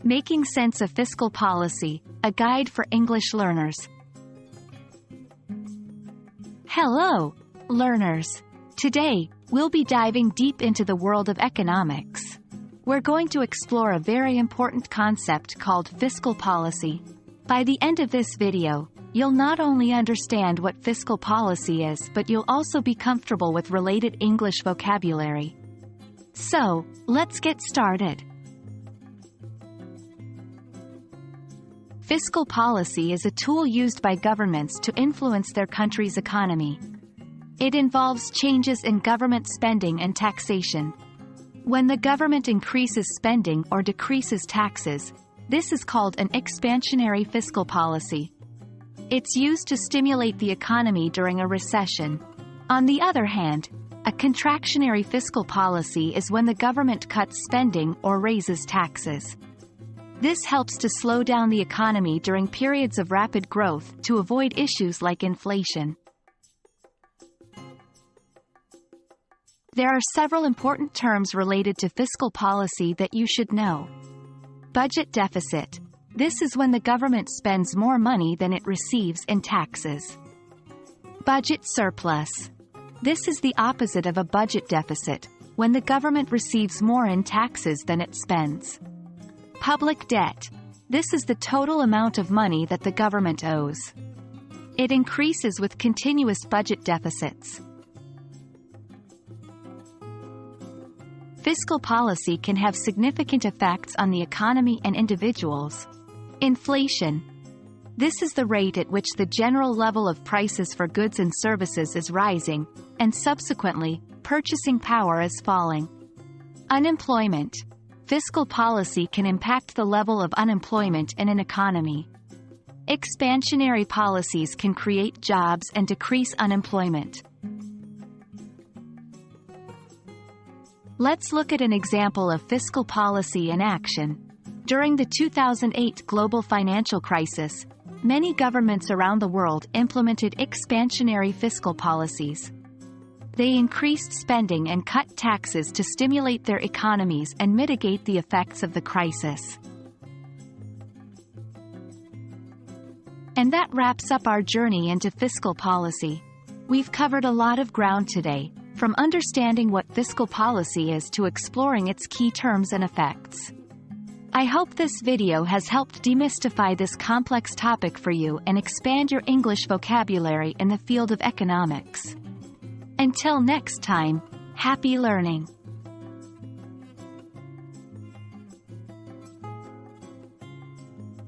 Making Sense of Fiscal Policy, a guide for English learners. Hello, learners. Today, we'll be diving deep into the world of economics. We're going to explore a very important concept called fiscal policy. By the end of this video, you'll not only understand what fiscal policy is, but you'll also be comfortable with related English vocabulary. So, let's get started. Fiscal policy is a tool used by governments to influence their country's economy. It involves changes in government spending and taxation. When the government increases spending or decreases taxes, this is called an expansionary fiscal policy. It's used to stimulate the economy during a recession. On the other hand, a contractionary fiscal policy is when the government cuts spending or raises taxes. This helps to slow down the economy during periods of rapid growth to avoid issues like inflation. There are several important terms related to fiscal policy that you should know. Budget deficit. This is when the government spends more money than it receives in taxes. Budget surplus. This is the opposite of a budget deficit, when the government receives more in taxes than it spends. Public debt. This is the total amount of money that the government owes. It increases with continuous budget deficits. Fiscal policy can have significant effects on the economy and individuals. Inflation. This is the rate at which the general level of prices for goods and services is rising, and subsequently, purchasing power is falling. Unemployment. Fiscal policy can impact the level of unemployment in an economy. Expansionary policies can create jobs and decrease unemployment. Let's look at an example of fiscal policy in action. During the 2008 global financial crisis, many governments around the world implemented expansionary fiscal policies. They increased spending and cut taxes to stimulate their economies and mitigate the effects of the crisis. And that wraps up our journey into fiscal policy. We've covered a lot of ground today, from understanding what fiscal policy is to exploring its key terms and effects. I hope this video has helped demystify this complex topic for you and expand your English vocabulary in the field of economics. Until next time, happy learning!